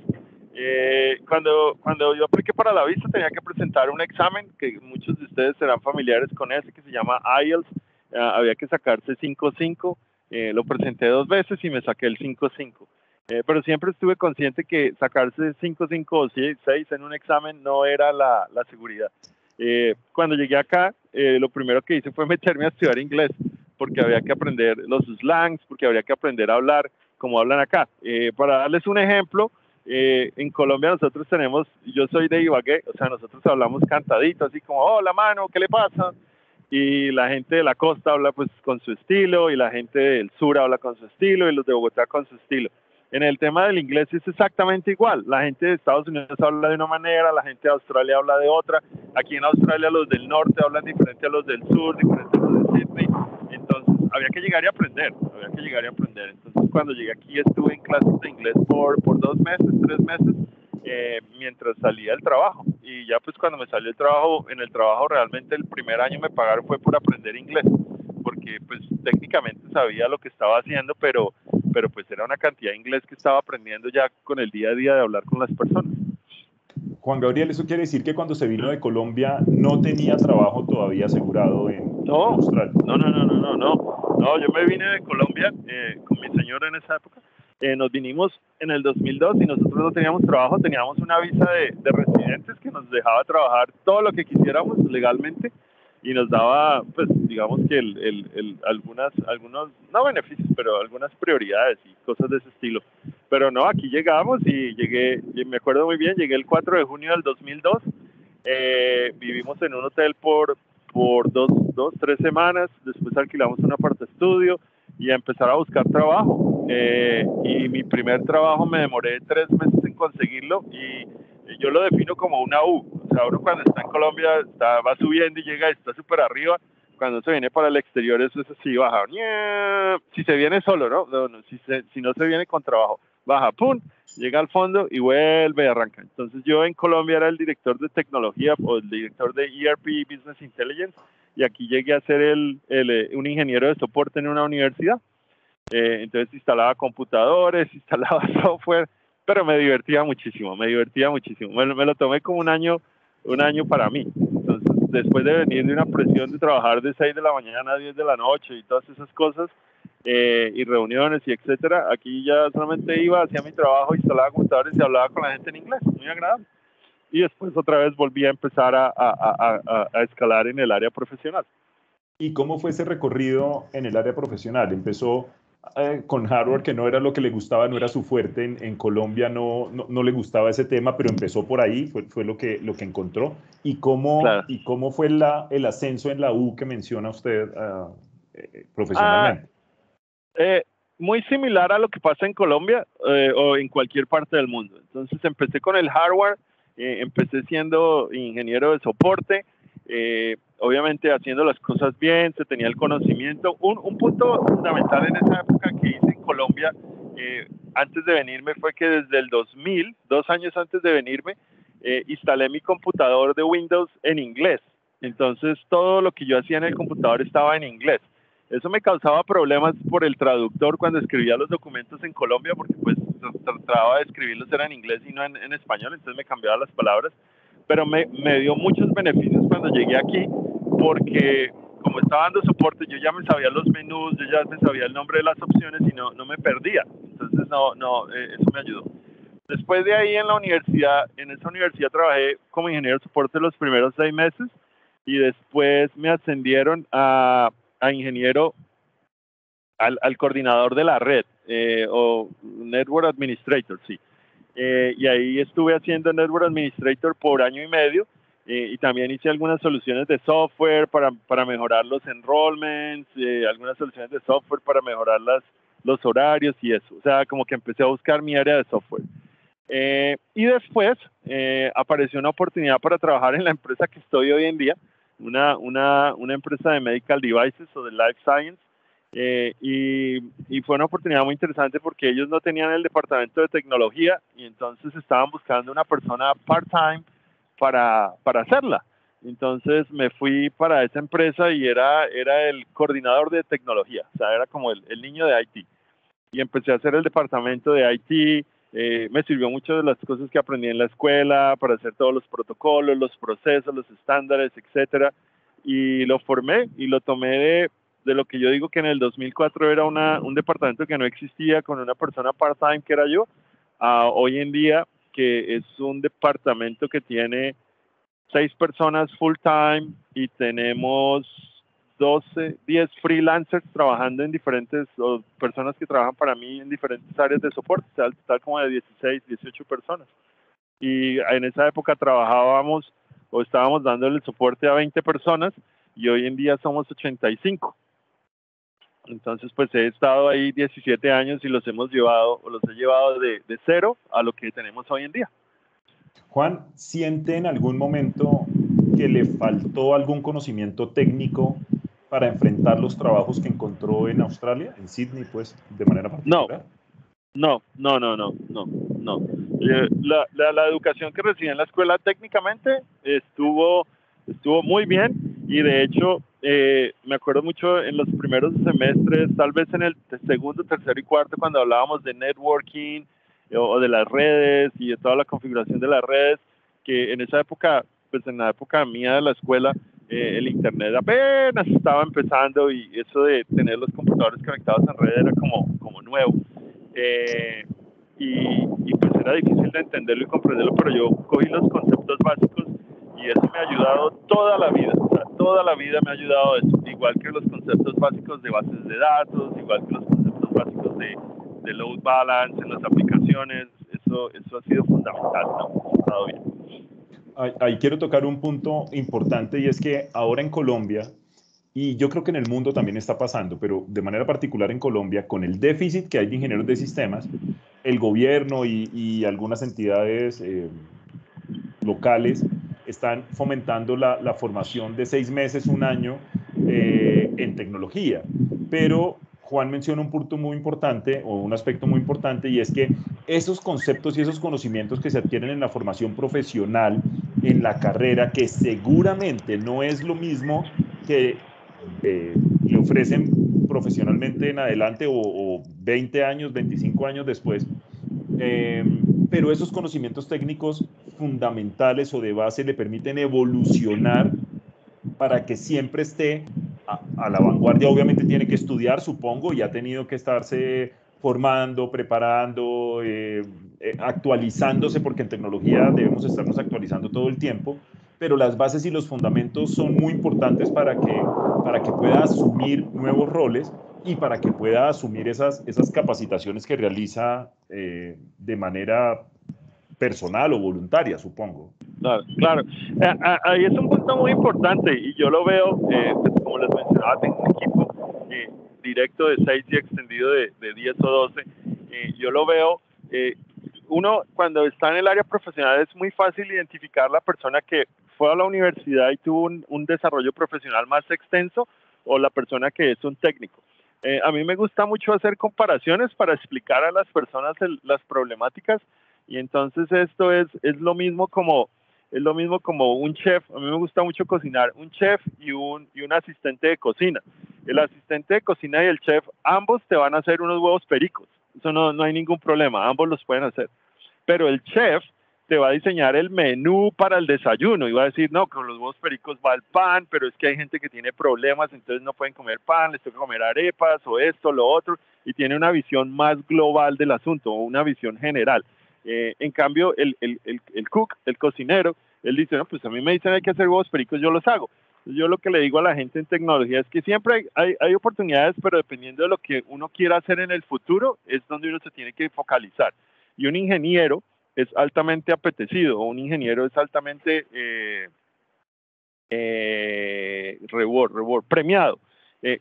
Cuando yo apliqué para la visa tenía que presentar un examen que muchos de ustedes serán familiares con ese, que se llama IELTS. Había que sacarse 5.5. Lo presenté 2 veces y me saqué el 5.5. Pero siempre estuve consciente que sacarse 5.5 o 6 en un examen no era la seguridad. Cuando llegué acá, lo primero que hice fue meterme a estudiar inglés, porque había que aprender los slangs, porque habría que aprender a hablar como hablan acá. Para darles un ejemplo, en Colombia nosotros yo soy de Ibagué, o sea, nosotros hablamos cantadito, así como, hola mano, ¿qué le pasa? Y la gente de la costa habla pues con su estilo, y la gente del sur habla con su estilo, y los de Bogotá con su estilo. En el tema del inglés es exactamente igual. La gente de Estados Unidos habla de una manera, la gente de Australia habla de otra. Aquí en Australia los del norte hablan diferente a los del sur, diferente a los de Sydney. Entonces había que llegar y aprender, Entonces cuando llegué aquí estuve en clases de inglés por 2 meses, 3 meses, mientras salía del trabajo. Y ya pues cuando me salió el trabajo, en el trabajo realmente el primer año me pagaron fue por aprender inglés, porque pues técnicamente sabía lo que estaba haciendo, pero pues era una cantidad de inglés que estaba aprendiendo ya con el día a día de hablar con las personas. Juan Gabriel, ¿eso quiere decir que cuando se vino de Colombia no tenía trabajo todavía asegurado en Australia? No, yo me vine de Colombia con mi señora en esa época. Nos vinimos en el 2002 y nosotros no teníamos trabajo, teníamos una visa de residentes que nos dejaba trabajar todo lo que quisiéramos legalmente, y nos daba, pues, digamos que algunos, no beneficios, pero algunas prioridades y cosas de ese estilo. Pero no, aquí llegamos y me acuerdo muy bien, llegué el 4 de junio del 2002, vivimos en un hotel por 3 semanas, después alquilamos un aparta estudio y a empezar a buscar trabajo. Y mi primer trabajo me demoré 3 meses en conseguirlo, y yo lo defino como una U. O sea, uno cuando está en Colombia va subiendo y llega y está súper arriba. Cuando se viene para el exterior eso es así, baja. Si se viene solo, ¿no? Si no se viene con trabajo, baja, pum, llega al fondo y vuelve y arranca. Entonces yo en Colombia era el director de tecnología o el director de ERP Business Intelligence, y aquí llegué a ser un ingeniero de soporte en una universidad. Entonces instalaba computadores, instalaba software, pero me divertía muchísimo. Me lo tomé como un año para mí. Entonces, después de venir de una presión de trabajar de 6 de la mañana a 10 de la noche y todas esas cosas, y reuniones y etcétera, aquí ya solamente iba, hacía mi trabajo, instalaba computadores y hablaba con la gente en inglés, muy agradable. Y después otra vez volví a empezar a escalar en el área profesional. ¿Y cómo fue ese recorrido en el área profesional? Empezó con hardware, que no era lo que le gustaba, no era su fuerte. En Colombia no le gustaba ese tema, pero empezó por ahí, fue lo que encontró. ¿Y cómo fue el ascenso en la U que menciona usted profesionalmente? Muy similar a lo que pasa en Colombia o en cualquier parte del mundo. Entonces empecé con el hardware, empecé siendo ingeniero de soporte, obviamente haciendo las cosas bien, se tenía el conocimiento. Un punto fundamental en esa época que hice en Colombia, antes de venirme, fue que desde el 2000, 2 años antes de venirme, instalé mi computador de Windows en inglés. Entonces todo lo que yo hacía en el computador estaba en inglés. Eso me causaba problemas por el traductor cuando escribía los documentos en Colombia, porque pues trataba de escribirlos era en inglés y no en español, entonces me cambiaba las palabras. Pero me dio muchos beneficios cuando llegué aquí, porque como estaba dando soporte, yo ya me sabía los menús, yo ya me sabía el nombre de las opciones y no me perdía. Entonces eso me ayudó. Después de ahí en esa universidad trabajé como ingeniero de soporte los primeros 6 meses, y después me ascendieron a ingeniero, al coordinador de la red, o Network Administrator, sí. Y ahí estuve haciendo Network Administrator por 1 año y medio, y también hice algunas soluciones de software para mejorar los enrollments, algunas soluciones de software para mejorar los horarios y eso. O sea, como que empecé a buscar mi área de software. Y después apareció una oportunidad para trabajar en la empresa que estoy hoy en día, una empresa de medical devices o de life science, y fue una oportunidad muy interesante porque ellos no tenían el departamento de tecnología, y entonces estaban buscando una persona part-time para hacerla. Entonces me fui para esa empresa y era el coordinador de tecnología, o sea, era como el niño de IT. Y empecé a hacer el departamento de IT, Me sirvió mucho de las cosas que aprendí en la escuela para hacer todos los protocolos, los procesos, los estándares, etcétera. Y lo formé y lo tomé de lo que yo digo que en el 2004 era un departamento que no existía con una persona part-time que era yo, a hoy en día que es un departamento que tiene 6 personas full-time y tenemos 10 freelancers trabajando en diferentes, o personas que trabajan para mí en diferentes áreas de soporte, tal como de 16, 18 personas. Y en esa época trabajábamos o estábamos dándole el soporte a 20 personas y hoy en día somos 85. Entonces, pues he estado ahí 17 años y los he llevado de cero a lo que tenemos hoy en día. Juan, ¿siente en algún momento que le faltó algún conocimiento técnico para enfrentar los trabajos que encontró en Australia, en Sydney, pues, de manera particular? No. La educación que recibí en la escuela técnicamente estuvo muy bien y de hecho me acuerdo mucho en los primeros semestres, tal vez en el segundo, tercero y cuarto, cuando hablábamos de networking o de las redes y de toda la configuración de las redes, que en esa época, pues en la época mía de la escuela, el internet apenas estaba empezando y eso de tener los computadores conectados en red era como nuevo. Y pues era difícil de entenderlo y comprenderlo, pero yo cogí los conceptos básicos y eso me ha ayudado toda la vida. O sea, toda la vida me ha ayudado eso, igual que los conceptos básicos de bases de datos, igual que los conceptos básicos de load balance en las aplicaciones. Eso ha sido fundamental, ¿no? Ha estado bien. Ahí quiero tocar un punto importante y es que ahora en Colombia, y yo creo que en el mundo también está pasando, pero de manera particular en Colombia, con el déficit que hay de ingenieros de sistemas, el gobierno y algunas entidades locales están fomentando la formación de 6 meses, un año en tecnología. Pero Juan menciona un punto muy importante o un aspecto muy importante y es que esos conceptos y esos conocimientos que se adquieren en la formación profesional, en la carrera, que seguramente no es lo mismo que le ofrecen profesionalmente en adelante o 20 años, 25 años después, pero esos conocimientos técnicos fundamentales o de base le permiten evolucionar para que siempre esté a la vanguardia. Obviamente tiene que estudiar, supongo, y ha tenido que estarse formando, preparando, actualizándose, porque en tecnología debemos estarnos actualizando todo el tiempo, pero las bases y los fundamentos son muy importantes para que pueda asumir nuevos roles y para que pueda asumir esas capacitaciones que realiza de manera personal o voluntaria, supongo. Claro. Ahí es un punto muy importante y yo lo veo, pues como les mencionaba, tengo un equipo directo de 6 y extendido de 10 o 12. Yo lo veo, uno cuando está en el área profesional es muy fácil identificar la persona que fue a la universidad y tuvo un desarrollo profesional más extenso o la persona que es un técnico. A mí me gusta mucho hacer comparaciones para explicar a las personas las problemáticas y entonces esto es lo mismo como un chef. A mí me gusta mucho cocinar, un chef y un asistente de cocina. El asistente de cocina y el chef, ambos te van a hacer unos huevos pericos. Eso no hay ningún problema, ambos los pueden hacer. Pero el chef te va a diseñar el menú para el desayuno y va a decir, no, con los huevos pericos va el pan, pero es que hay gente que tiene problemas, entonces no pueden comer pan, les toca comer arepas o esto, lo otro, y tiene una visión más global del asunto, o una visión general. En cambio, el cook, el cocinero, él dice, no, pues a mí me dicen hay que hacer huevos pericos, yo los hago. Yo lo que le digo a la gente en tecnología es que siempre hay oportunidades, pero dependiendo de lo que uno quiera hacer en el futuro, es donde uno se tiene que focalizar. Y un ingeniero es altamente apetecido, o un ingeniero es altamente premiado.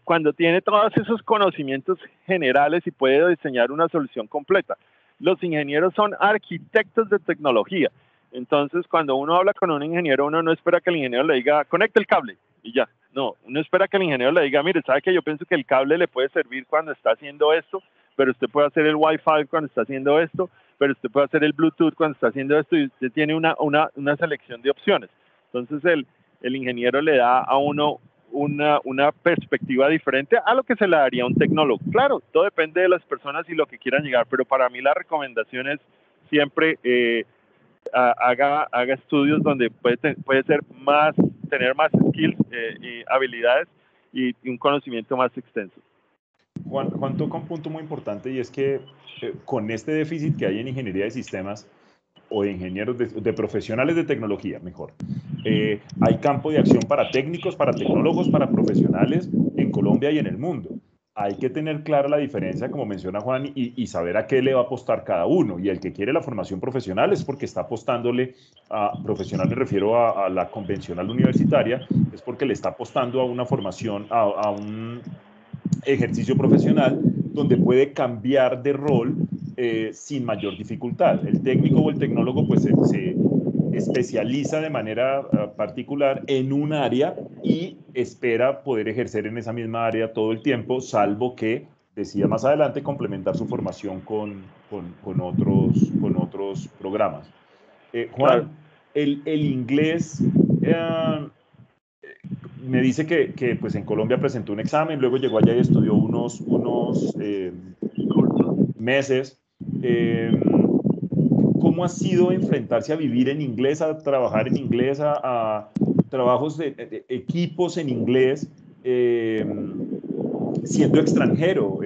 Cuando tiene todos esos conocimientos generales y puede diseñar una solución completa. Los ingenieros son arquitectos de tecnología. Entonces, cuando uno habla con un ingeniero, uno no espera que el ingeniero le diga, conecte el cable, y ya. No, uno espera que el ingeniero le diga, mire, ¿sabe que yo pienso que el cable le puede servir cuando está haciendo esto, pero usted puede hacer el Wi-Fi cuando está haciendo esto, pero usted puede hacer el Bluetooth cuando está haciendo esto, y usted tiene una selección de opciones. Entonces, el ingeniero le da a uno una perspectiva diferente a lo que se le daría a un tecnólogo. Claro, todo depende de las personas y lo que quieran llegar, pero para mí la recomendación es siempre haga estudios donde puede ser más, tener más skills y habilidades y un conocimiento más extenso. Juan toca un punto muy importante y es que con este déficit que hay en ingeniería de sistemas o de ingenieros, de profesionales de tecnología, mejor, hay campo de acción para técnicos, para tecnólogos, para profesionales en Colombia y en el mundo. Hay que tener clara la diferencia, como menciona Juan, y saber a qué le va a apostar cada uno. Y el que quiere la formación profesional es porque está apostándole a profesional, me refiero a la convencional universitaria, es porque le está apostando a una formación, a un ejercicio profesional donde puede cambiar de rol sin mayor dificultad. El técnico o el tecnólogo pues se especializa de manera particular en un área y espera poder ejercer en esa misma área todo el tiempo, salvo que decida más adelante complementar su formación con otros programas. Juan, Claro. el inglés me dice que pues en Colombia presentó un examen, luego llegó allá y estudió unos meses. ¿Cómo ha sido enfrentarse a vivir en inglés, a trabajar en inglés, a trabajos de equipos en inglés, siendo extranjero?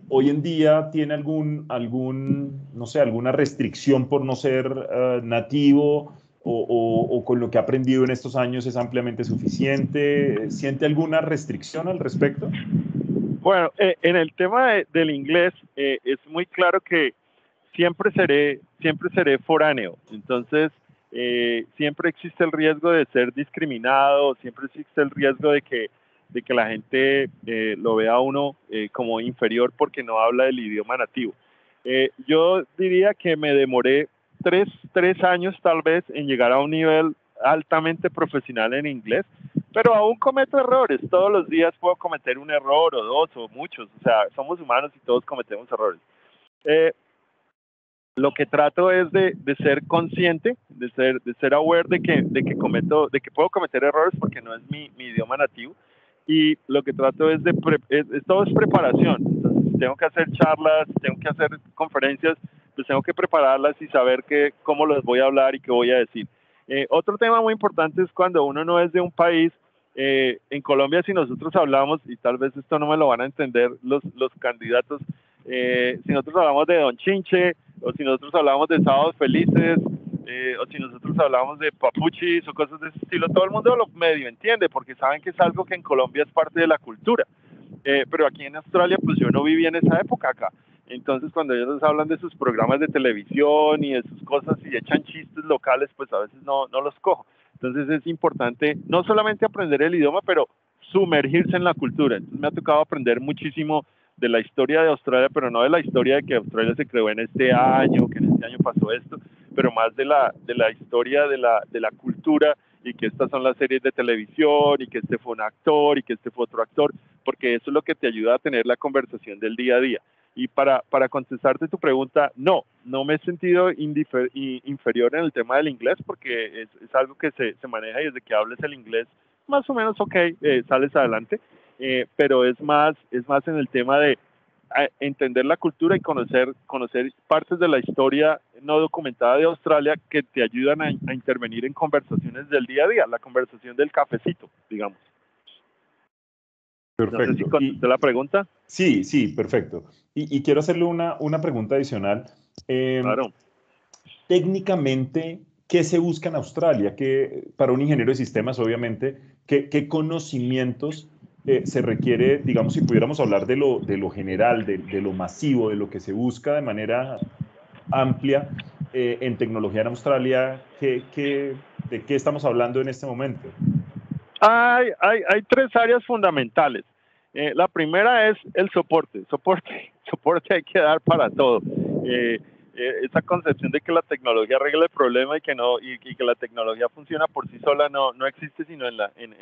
Hoy en día tiene no sé, alguna restricción por no ser nativo o con lo que ha aprendido en estos años es ampliamente suficiente. ¿Siente alguna restricción al respecto? Bueno, en el tema del inglés es muy claro que siempre seré foráneo. Entonces, siempre existe el riesgo de ser discriminado, siempre existe el riesgo de que la gente lo vea a uno como inferior porque no habla el idioma nativo. Yo diría que me demoré tres años tal vez en llegar a un nivel altamente profesional en inglés, pero aún cometo errores. Todos los días puedo cometer un error o dos o muchos. O sea, somos humanos y todos cometemos errores. Eh, lo que trato es de ser consciente, de ser aware de que puedo cometer errores porque no es mi idioma nativo. Y lo que trato es todo es preparación. Entonces, si tengo que hacer charlas, si tengo que hacer conferencias, pues tengo que prepararlas y saber cómo las voy a hablar y qué voy a decir. Otro tema muy importante es cuando uno no es de un país. En Colombia, si nosotros hablamos, y tal vez esto no me lo van a entender los candidatos, si nosotros hablamos de Don Chinche, o si nosotros hablamos de Sábados Felices, o si nosotros hablamos de papuchis o cosas de ese estilo, todo el mundo lo medio entiende, porque saben que es algo que en Colombia es parte de la cultura. Pero aquí en Australia, pues yo no viví en esa época acá. Entonces, cuando ellos hablan de sus programas de televisión y de sus cosas y echan chistes locales, pues a veces no los cojo. Entonces es importante no solamente aprender el idioma, pero sumergirse en la cultura. Entonces me ha tocado aprender muchísimo de la historia de Australia, pero no de la historia de que Australia se creó en este año, que en este año pasó esto, pero más de la historia de la cultura y que estas son las series de televisión y que este fue un actor y que este fue otro actor, porque eso es lo que te ayuda a tener la conversación del día a día. Y para contestarte tu pregunta, no me he sentido inferior en el tema del inglés porque es algo que se maneja y desde que hables el inglés, más o menos ok, sales adelante, pero es más en el tema de entender la cultura y conocer partes de la historia no documentada de Australia que te ayudan a intervenir en conversaciones del día a día, la conversación del cafecito, digamos. Perfecto. No sé si contesté la pregunta. Sí, perfecto. Y quiero hacerle una pregunta adicional. Claro. Técnicamente, ¿qué se busca en Australia? Para un ingeniero de sistemas, obviamente, ¿qué conocimientos se requiere, digamos, si pudiéramos hablar de lo general, de lo masivo, de lo que se busca de manera amplia en tecnología en Australia? ¿De qué estamos hablando en este momento? Hay tres áreas fundamentales. La primera es el soporte. Soporte hay que dar para todo. Esa concepción de que la tecnología arregla el problema y que la tecnología funciona por sí sola no existe sino en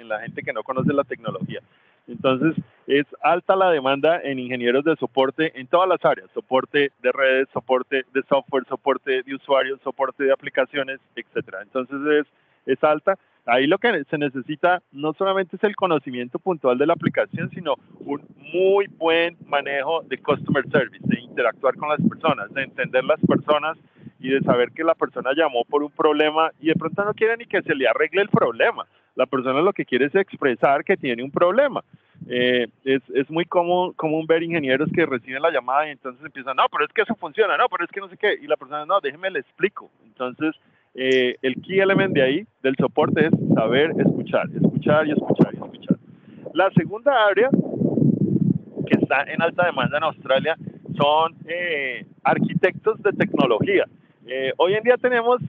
la gente que no conoce la tecnología. Entonces, es alta la demanda en ingenieros de soporte en todas las áreas: soporte de redes, soporte de software, soporte de usuarios, soporte de aplicaciones, etcétera. Entonces, es alta. Ahí lo que se necesita no solamente es el conocimiento puntual de la aplicación, sino un muy buen manejo de customer service, de interactuar con las personas, de entender las personas y de saber que la persona llamó por un problema y de pronto no quiere ni que se le arregle el problema. La persona lo que quiere es expresar que tiene un problema. Es muy común ver ingenieros que reciben la llamada y entonces empiezan, no, pero es que eso funciona, no, pero es que no sé qué, y la persona, no, déjeme le explico. Entonces, el key element de ahí, del soporte, es saber escuchar, escuchar y escuchar y escuchar. La segunda área que está en alta demanda en Australia son arquitectos de tecnología. Hoy en día tenemos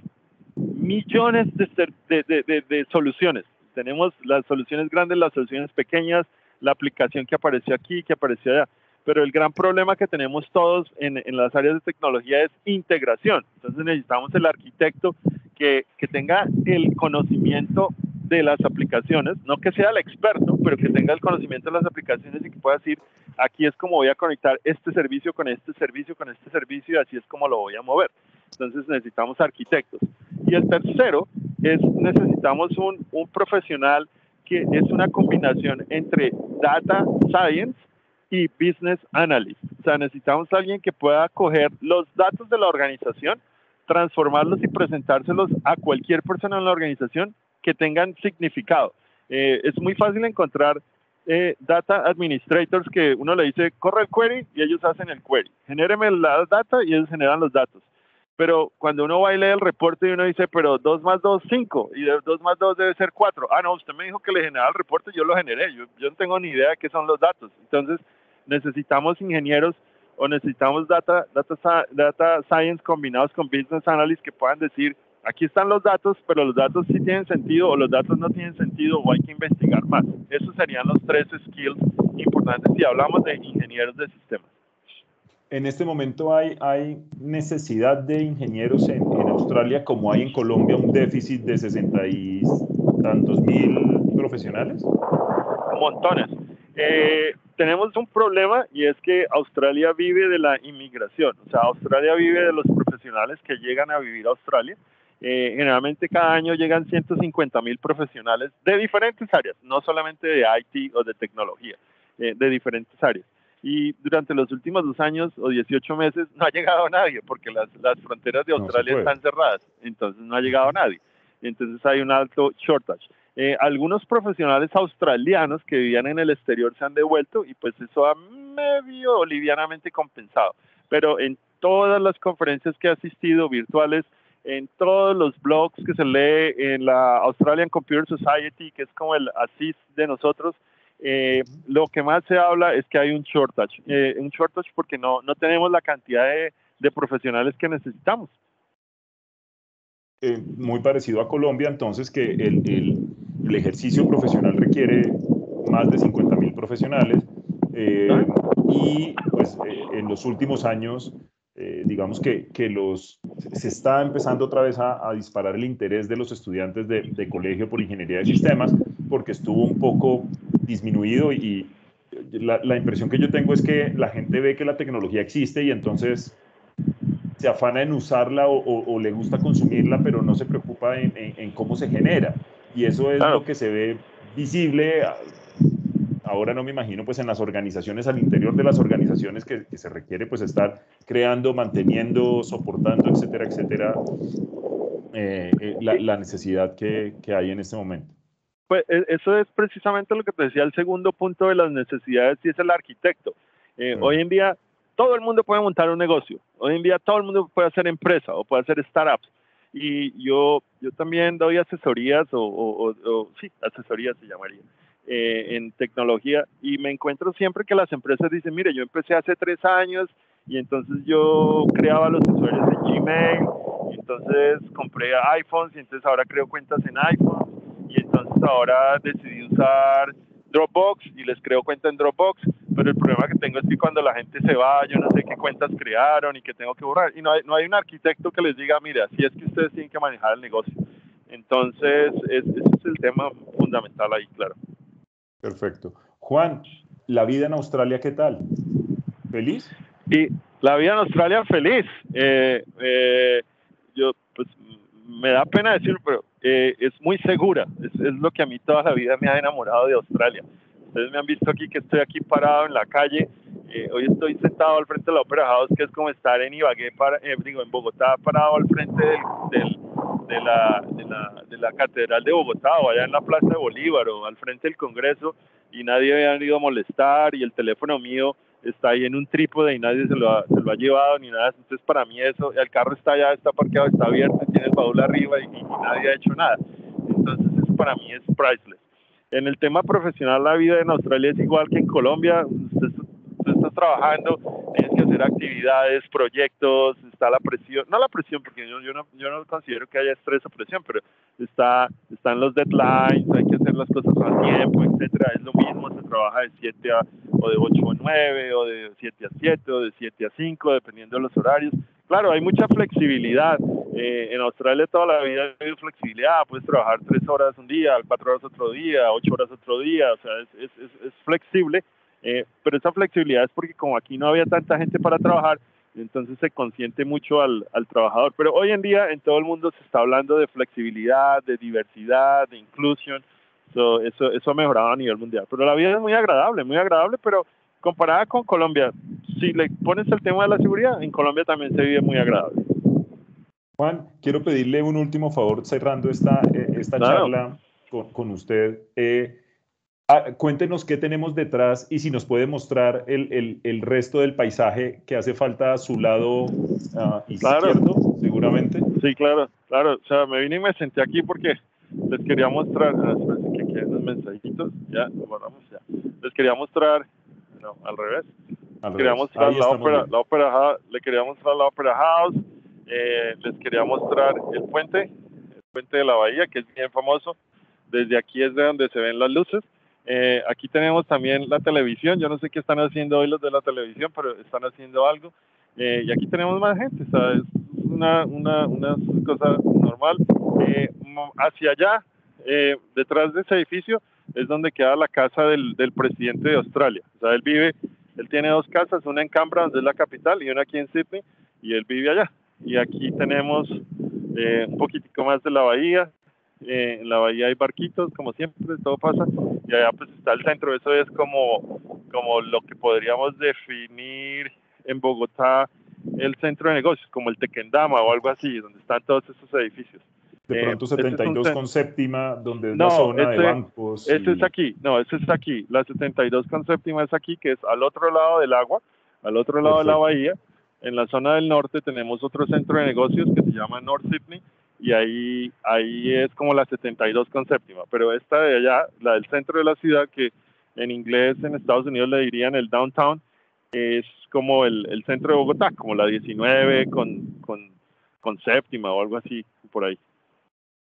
millones de soluciones. Tenemos las soluciones grandes, las soluciones pequeñas, la aplicación que apareció aquí, que apareció allá. Pero el gran problema que tenemos todos en las áreas de tecnología es integración. Entonces necesitamos el arquitecto que tenga el conocimiento de las aplicaciones, no que sea el experto, pero que tenga el conocimiento de las aplicaciones y que pueda decir, aquí es como voy a conectar este servicio con este servicio, con este servicio, y así es como lo voy a mover. Entonces necesitamos arquitectos. Y el tercero es necesitamos un profesional que es una combinación entre data science y business analyst. O sea, necesitamos a alguien que pueda coger los datos de la organización, transformarlos y presentárselos a cualquier persona en la organización que tengan significado. Es muy fácil encontrar data administrators que uno le dice, corre el query y ellos hacen el query. Genéreme la data y ellos generan los datos. Pero cuando uno va y lee el reporte y uno dice, pero 2 más 2, 5, y 2 más 2 debe ser 4. Ah, no, usted me dijo que le generaba el reporte, yo lo generé. Yo no tengo ni idea de qué son los datos. Entonces, necesitamos ingenieros o necesitamos data science combinados con business analysts que puedan decir, aquí están los datos, pero los datos sí tienen sentido o los datos no tienen sentido o hay que investigar más. Esos serían los 3 skills importantes si hablamos de ingenieros de sistemas. En este momento hay necesidad de ingenieros en Australia, como hay en Colombia un déficit de 60 y tantos mil profesionales. Montones. Tenemos un problema y es que Australia vive de la inmigración. O sea, Australia vive de los profesionales que llegan a vivir a Australia. Generalmente cada año llegan 150,000 profesionales de diferentes áreas, no solamente de IT o de tecnología, de diferentes áreas. Y durante los últimos 2 años o 18 meses no ha llegado nadie porque las fronteras de Australia están cerradas, entonces no ha llegado nadie. Entonces hay un alto shortage. Algunos profesionales australianos que vivían en el exterior se han devuelto y pues eso ha medio livianamente compensado. Pero en todas las conferencias que he asistido virtuales, en todos los blogs que se lee en la Australian Computer Society, que es como el ASIS de nosotros, lo que más se habla es que hay un shortage porque no tenemos la cantidad de profesionales que necesitamos. Muy parecido a Colombia, entonces, que el ejercicio profesional requiere más de 50,000 profesionales y pues en los últimos años digamos que se está empezando otra vez a disparar el interés de los estudiantes de colegio por ingeniería de sistemas, porque estuvo un poco disminuido y la impresión que yo tengo es que la gente ve que la tecnología existe y entonces se afana en usarla o le gusta consumirla, pero no se preocupa en cómo se genera. Y eso es lo que se ve visible. Ahora no me imagino pues en las organizaciones, al interior de las organizaciones que se requiere pues estar creando, manteniendo, soportando, etcétera, etcétera, la necesidad que hay en este momento. Pues eso es precisamente lo que te decía, el segundo punto de las necesidades, y es el arquitecto. Hoy en día todo el mundo puede montar un negocio, hoy en día todo el mundo puede hacer empresa o puede hacer startups. Y yo también doy asesorías sí, asesorías se llamaría, en tecnología, y me encuentro siempre que las empresas dicen, mire, yo empecé hace 3 años y entonces yo creaba los usuarios de Gmail, y entonces compré iPhones y entonces ahora creo cuentas en iPhone, y entonces ahora decidí usar Dropbox y les creo cuenta en Dropbox, pero el problema que tengo es que cuando la gente se va, yo no sé qué cuentas crearon y qué tengo que borrar, y no hay un arquitecto que les diga, mira, así es que ustedes tienen que manejar el negocio. Entonces, ese es el tema fundamental ahí, claro. Perfecto. Juan, ¿la vida en Australia qué tal? ¿Feliz? Y la vida en Australia feliz. Yo, pues, me da pena decirlo, pero es muy segura. Es lo que a mí toda la vida me ha enamorado de Australia. Ustedes me han visto aquí, que estoy aquí parado en la calle. Hoy estoy sentado al frente de la Opera House, que es como estar en Ibagué, en Bogotá, parado al frente de la Catedral de Bogotá, o allá en la Plaza de Bolívar, o al frente del Congreso, y nadie me ha ido a molestar, y el teléfono mío está ahí en un trípode y nadie se lo ha llevado ni nada. Entonces, para mí eso, el carro está allá, está parqueado, está abierto, tiene el baúl arriba y nadie ha hecho nada. Entonces, eso para mí es priceless. En el tema profesional, la vida en Australia es igual que en Colombia. Usted está trabajando, tienes que hacer actividades, proyectos, está la presión, no la presión, porque yo no considero que haya estrés o presión, pero están los deadlines, hay que hacer las cosas a tiempo, etcétera. Es lo mismo, se trabaja de 7 o de 8 a 9, o de 7 a 7, o de 7 a 5, dependiendo de los horarios. Claro, hay mucha flexibilidad. En Australia toda la vida ha habido flexibilidad. Puedes trabajar 3 horas un día, 4 horas otro día, 8 horas otro día. O sea, es flexible. Pero esa flexibilidad es porque como aquí no había tanta gente para trabajar, entonces se consiente mucho al trabajador. Pero hoy en día en todo el mundo se está hablando de flexibilidad, de diversidad, de inclusión. Eso ha mejorado a nivel mundial. Pero la vida es muy agradable, pero comparada con Colombia, si le pones el tema de la seguridad, en Colombia también se vive muy agradable. Juan, quiero pedirle un último favor cerrando esta charla con usted. Cuéntenos qué tenemos detrás y si nos puede mostrar el resto del paisaje que hace falta a su lado izquierdo, seguramente. Sí, claro. O sea, me vine y me senté aquí porque les quería mostrar, que queden los mensajitos, ya, guardamos ya. Les quería mostrar, no, al revés. Les quería mostrar la Opera House, les quería mostrar el puente de la bahía, que es bien famoso. Desde aquí es de donde se ven las luces. Aquí tenemos también la televisión. Yo no sé qué están haciendo hoy los de la televisión, pero están haciendo algo. Y aquí tenemos más gente, ¿sabes? Una cosa normal. Hacia allá, detrás de ese edificio, es donde queda la casa del presidente de Australia. O sea, él tiene 2 casas, una en Canberra, donde es la capital, y una aquí en Sydney, y él vive allá. Y aquí tenemos un poquitico más de la bahía. En la bahía hay barquitos, como siempre, todo pasa, y allá pues está el centro. Eso es como lo que podríamos definir en Bogotá el centro de negocios, como el Tequendama o algo así, donde están todos esos edificios. De pronto 72 con séptima, donde es la zona de bancos. Ese es aquí, la 72 con séptima es aquí, que es al otro lado del agua, al otro lado de la bahía. En la zona del norte tenemos otro centro de negocios que se llama North Sydney, y ahí es como la 72 con séptima, pero esta de allá, la del centro de la ciudad, que en inglés en Estados Unidos le dirían el downtown, es como el centro de Bogotá, como la 19 con séptima o algo así, por ahí.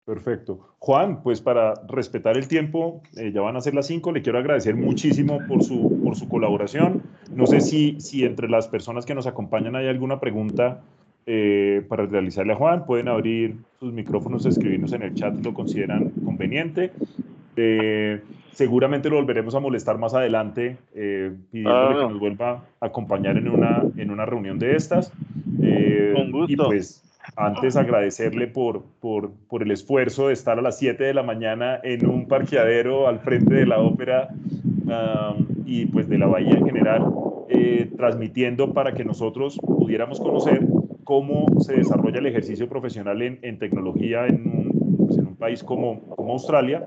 Perfecto. Juan, pues para respetar el tiempo, ya van a ser las 5, le quiero agradecer muchísimo por su colaboración. No sé si entre las personas que nos acompañan hay alguna pregunta para realizarle a Juan. Pueden abrir sus micrófonos, escribirnos en el chat si lo consideran conveniente. Seguramente lo volveremos a molestar más adelante, pidiéndole que nos vuelva a acompañar en una reunión de estas. Con gusto. Y pues antes agradecerle por el esfuerzo de estar a las 7 de la mañana en un parqueadero al frente de la ópera y pues de la bahía en general, transmitiendo para que nosotros pudiéramos conocer cómo se desarrolla el ejercicio profesional en tecnología en un país como Australia.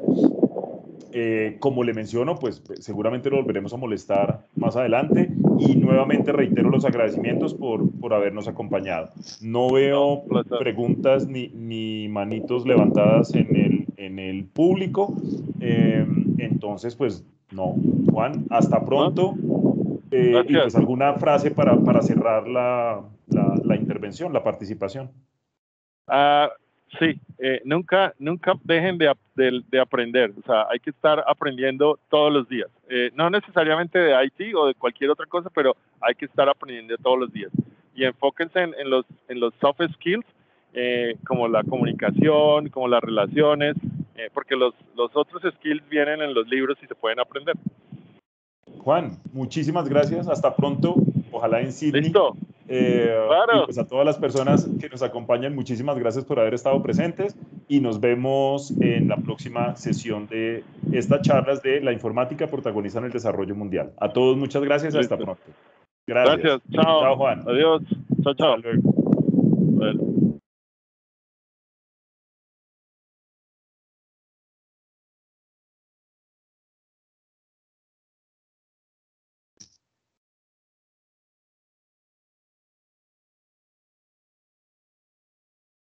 Como le menciono, pues seguramente lo volveremos a molestar más adelante y nuevamente reitero los agradecimientos por habernos acompañado. No veo preguntas ni manitos levantadas en el público, entonces pues no. Juan, hasta pronto. Y pues alguna frase para cerrar la intervención, la participación. Sí, nunca dejen de aprender. O sea, hay que estar aprendiendo todos los días. No necesariamente de IT o de cualquier otra cosa, pero hay que estar aprendiendo todos los días. Y enfóquense en los soft skills, como la comunicación, como las relaciones, porque los otros skills vienen en los libros y se pueden aprender. Juan, muchísimas gracias. Hasta pronto. Ojalá en Sydney. Listo. Claro. Y pues a todas las personas que nos acompañan, muchísimas gracias por haber estado presentes y nos vemos en la próxima sesión de estas charlas de la informática protagoniza en el desarrollo mundial. A todos muchas gracias. Hasta Listo. pronto. Gracias. Gracias. Chao. Chao, Juan. Adiós. Chao, chao. Hasta luego. Bueno.